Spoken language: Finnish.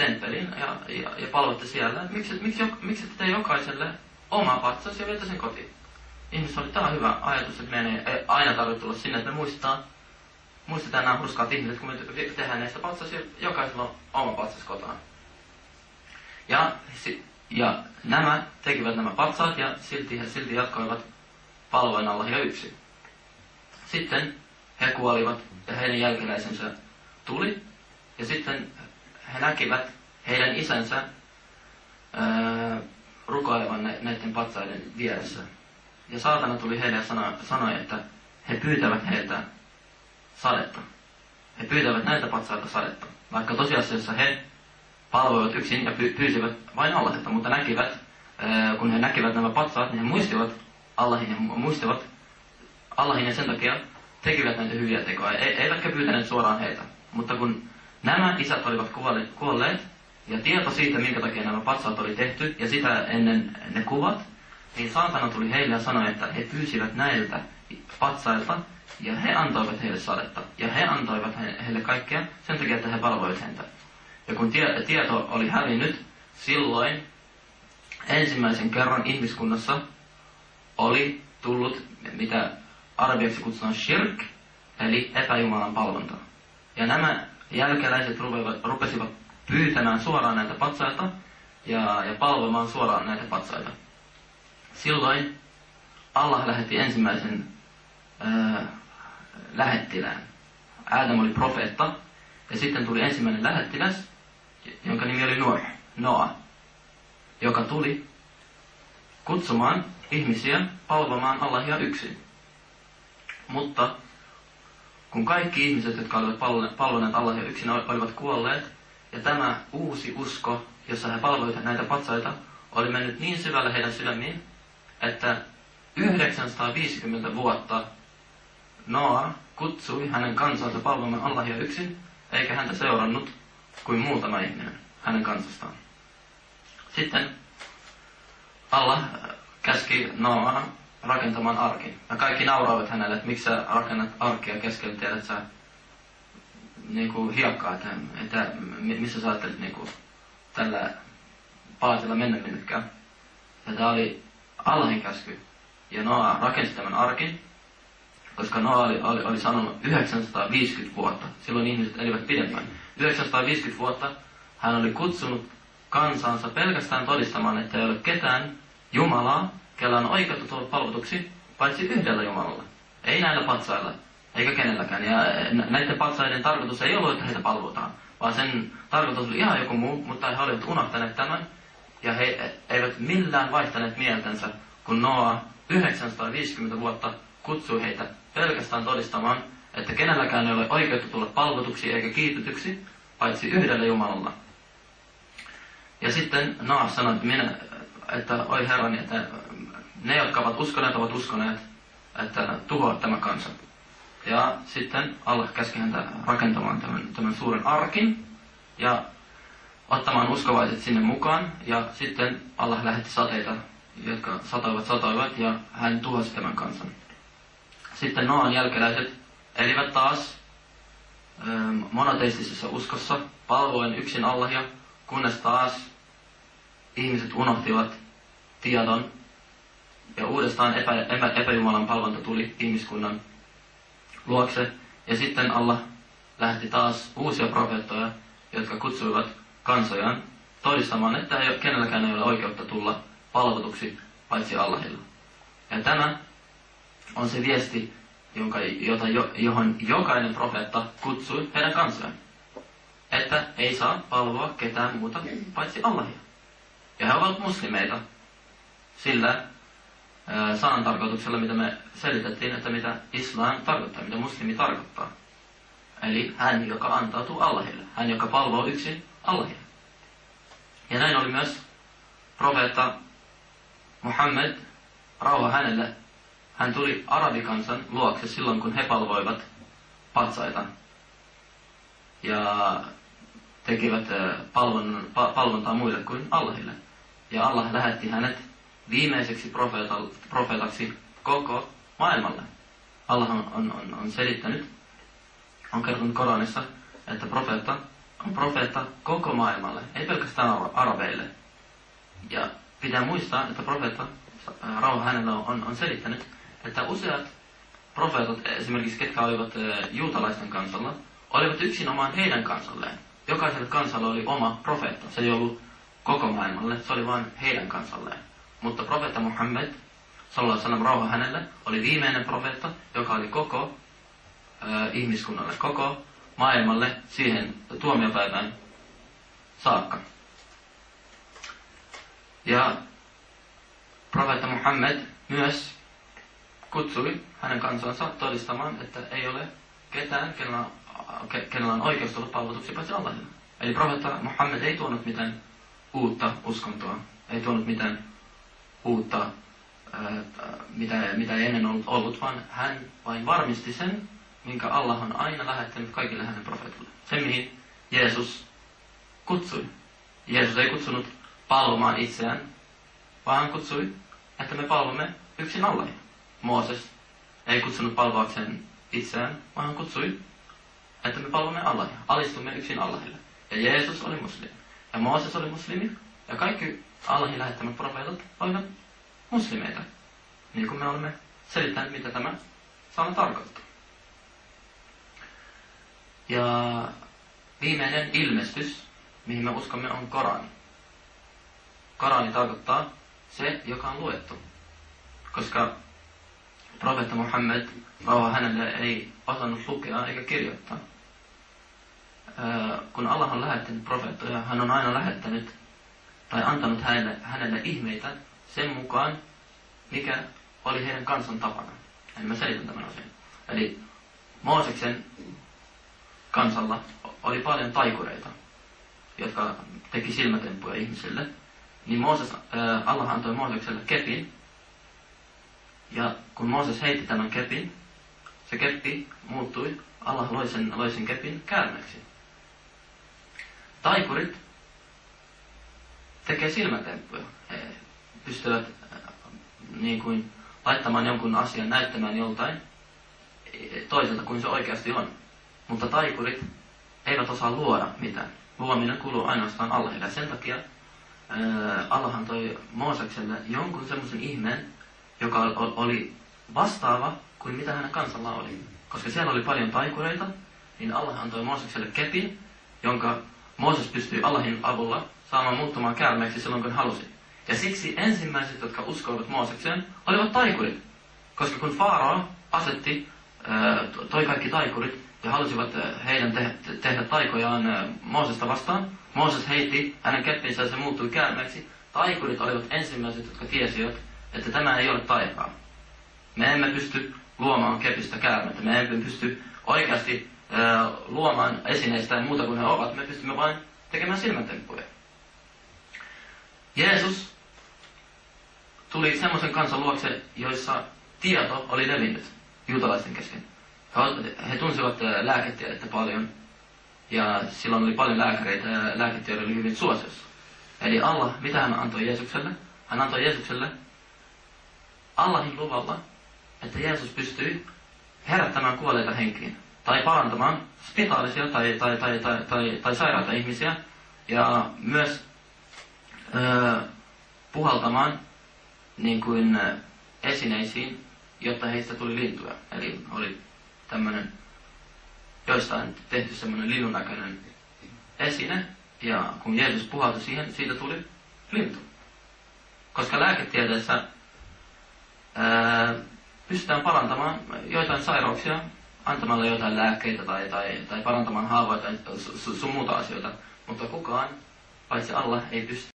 temppeliin ja palvotte siellä, että miksi te tee jokaiselle oma patsas ja vietä sen kotiin. Ihmisillä oli tämä hyvä ajatus, että meidän ei aina tarvitse tulla sinne, että me muistetaan nämä hurskaat ihmiset, kun me tehdään näistä patsas ja jokaisella on oma patsas kotaan. Ja nämä tekivät nämä patsaat ja silti jatkoivat palvoen Allahia yksin. Sitten he kuolivat ja heidän jälkeläisensä tuli ja sitten he näkivät heidän isänsä rukoilevan näiden patsaiden vieressä. Ja saatana tuli heille ja sanoi, että he pyytävät heiltä sadetta. He pyytävät näiltä patsailta sadetta. Vaikka tosiasiassa he palvoivat yksin ja pyysivät vain Allahilta, mutta kun he näkivät nämä patsaat, niin he muistivat Allahin ja sen takia tekivät näitä hyviä tekoja. Eivätkä pyytäneet suoraan heitä. Mutta kun nämä isät olivat kuolleet ja tieto siitä, minkä takia nämä patsaat oli tehty ja sitä ennen ne kuvat, niin saatana tuli heille ja sanoi, että he pyysivät näiltä patsailta ja he antoivat heille sadetta. Ja he antoivat heille kaikkea sen takia, että he palvoivat häntä. Ja kun tieto oli hävinnyt, silloin ensimmäisen kerran ihmiskunnassa oli tullut, mitä arabiaksi kutsutaan shirk, eli epäjumalan palvonta. Ja nämä jälkeläiset rupesivat pyytämään suoraan näitä patsaita ja palvomaan suoraan näitä patsaita. Silloin Allah lähetti ensimmäisen lähettilään. Adam oli profeetta ja sitten tuli ensimmäinen lähettiläs, jonka nimi oli Noa, joka tuli kutsumaan ihmisiä palvomaan Allahia yksin. Mutta kun kaikki ihmiset, jotka olivat palvoneet Allahia yksin, olivat kuolleet, ja tämä uusi usko, jossa he palvoivat näitä patsaita, oli mennyt niin syvälle heidän sydämiin, että 950 vuotta Noa kutsui hänen kansansa palvomaan Allahia yksin, eikä häntä seurannut kuin muutama ihminen hänen kansastaan. Sitten Allah käski Noaa rakentamaan arkin. Ja kaikki nauraavat hänelle, että miksi sä rakennat arkkia keskellä, tiedät sä hiekkaa, että missä sä ajattelet tällä paatilla mennä minnekään. Ja tämä oli Allahin käsky. Ja Noa rakensi tämän arkin, koska Noa oli sanonut 950 vuotta. Silloin ihmiset elivät pidempään. 950 vuotta hän oli kutsunut kansansa pelkästään todistamaan, että ei ole ketään Jumalaa, kellä on oikeutta tulla palvotuksi, paitsi yhdellä Jumalalla. Ei näillä patsailla, eikä kenelläkään. Ja näiden patsaiden tarkoitus ei ollut, että heitä palvotaan, vaan sen tarkoitus oli ihan joku muu, mutta he olivat unohtaneet tämän. Ja he eivät millään vaihtaneet mieltänsä, kun Noa 950 vuotta kutsui heitä pelkästään todistamaan, että kenelläkään ei ole oikeutta tulla palvotuksi eikä kiitytyksi, paitsi yhdellä Jumalalla. Ja sitten Noa sanoi, että oi Herrani, että ne, jotka ovat uskoneet, että tuhoa tämä kansa. Ja sitten Allah käski häntä rakentamaan tämän suuren arkin ja ottamaan uskovaiset sinne mukaan. Ja sitten Allah lähetti sateita, jotka satoivat ja hän tuhosi tämän kansan. Sitten Noan jälkeläiset elivät taas monoteistisessa uskossa, palvoen yksin Allahia, kunnes taas ihmiset unohtivat tiedon ja uudestaan epäjumalan palvonta tuli ihmiskunnan luokse. Ja sitten Allah lähetti taas uusia profeettoja, jotka kutsuivat kansojaan todistamaan, että kenelläkään ei ole oikeutta tulla palvotuksi paitsi Allahilla. Ja tämä on se viesti, johon jokainen profeetta kutsui heidän kansojaan. Että ei saa palvoa ketään muuta paitsi Allahia. Ja he ovat muslimeita sillä sanan tarkoituksella, mitä me selitettiin, että mitä islam tarkoittaa, mitä muslimi tarkoittaa. Eli hän, joka antautuu Allahille. Hän, joka palvoo yksin Allahia. Ja näin oli myös profeetta Muhammed, rauha hänelle. Hän tuli arabikansan luokse silloin, kun he palvoivat patsaita. Ja tekivät palvontaa muille kuin Allahille. Ja Allah lähetti hänet viimeiseksi profeetaksi koko maailmalle. Allah on selittänyt, on kertonut Koranissa, että profeetta on profeetta koko maailmalle, ei pelkästään arabeille. Ja pitää muistaa, että profeetta, rauha hänellä on selittänyt, että useat profeetat, esimerkiksi ketkä olivat juutalaisten kansalla, olivat yksinomaan heidän kansalleen. Jokaiselle kansalle oli oma profeetta. Se ei ollut koko maailmalle, se oli vain heidän kansalleen. Mutta profeetta Muhammed, sallallahu alaihi wasallam, rauha hänelle, oli viimeinen profeetta, joka oli koko ihmiskunnalle, koko maailmalle siihen tuomiopäivään saakka. Ja profeetta Muhammed myös kutsui hänen kansansa todistamaan, että ei ole ketään, kenellä on oikeus tulla palvotuksi paitsi Allahille. Eli profeetta Muhammed ei tuonut mitään uutta uskontoa, ei tuonut mitään uutta, mitä ei ennen ollut, vaan hän vain varmisti sen, minkä Allah on aina lähettänyt kaikille hänen profeetoille. Se, mihin Jeesus kutsui. Jeesus ei kutsunut palvomaan itseään, vaan hän kutsui, että me palvomme yksin Allahia. Mooses ei kutsunut palvoakseen itseään, vaan hän kutsui, että me palvomme Allahia, alistumme yksin Allahille. Ja Jeesus oli muslimi, ja Mooses oli muslimi, ja kaikki Allahin lähettämät profeetat olivat muslimeita. Niin kuin me olemme selittäneet, mitä tämä sana tarkoittaa. Ja viimeinen ilmestys, mihin me uskomme, on Korani. Korani tarkoittaa se, joka on luettu. Koska profeetta Muhammed, rauha hänelle, ei osannut lukea eikä kirjoittaa. Kun Allah on lähettänyt profeettoja, hän on aina lähettänyt tai antanut hänelle ihmeitä sen mukaan, mikä oli heidän kansan tapana. Eli mä selitän tämän asian. Eli Mooseksen kansalla oli paljon taikureita, jotka teki silmätemppuja ihmisille. Niin Allah antoi Moosekselle kepin. Ja kun Mooses heitti tämän kepin, se keppi muuttui, Allah loi sen kepin käärmeeksi. Taikurit tekee silmätemppuja. He pystyvät niin kuin laittamaan jonkun asian, näyttämään joltain toiselta kuin se oikeasti on. Mutta taikurit eivät osaa luoda mitään. Luominen kuuluu ainoastaan Allahille. Sen takia Allah antoi Moosekselle jonkun semmoisen ihmeen, joka oli vastaava kuin mitä hänen kansalla oli. Koska siellä oli paljon taikureita, niin Allah antoi Moosekselle kepin, jonka Mooses pystyi Allahin avulla saamaan muuttumaan käärmeeksi silloin kun halusi. Ja siksi ensimmäiset, jotka uskoivat Moosekseen, olivat taikurit. Koska kun Faarao toi kaikki taikurit ja halusivat heidän tehdä taikojaan Moosesta vastaan, Mooses heitti hänen keppinsä ja se muuttui käärmeeksi. Taikurit olivat ensimmäiset, jotka tiesivät, että tämä ei ole taikaa. Me emme pysty luomaan kepistä käärmettä. Me emme pysty oikeasti luomaan esineistä ja muuta kuin he ovat. Me pystymme vain tekemään silmätemppuja. Jeesus tuli semmoisen kansan luokse, joissa tieto oli levinnyt juutalaisten kesken. He tunsivat lääketiedettä paljon, ja silloin oli paljon lääkäreitä, ja lääketiede oli hyvin suosiossa. Eli Allah, mitä hän antoi Jeesukselle? Hän antoi Jeesukselle Allahin luvalla, että Jeesus pystyi herättämään kuolleita henkiin, tai parantamaan spitaalisia tai sairaita ihmisiä, ja myös puhaltamaan niin kuin esineisiin, jotta heistä tuli lintuja. Eli oli tämmöinen joistain tehty semmoinen linnun näköinen esine, ja kun Jeesus puhaltui siihen, siitä tuli lintu. Koska lääketieteessä pystytään parantamaan joitain sairauksia antamalla joitain lääkkeitä tai parantamaan haavoja tai sun muuta asioita, mutta kukaan, paitsi Allah, ei pysty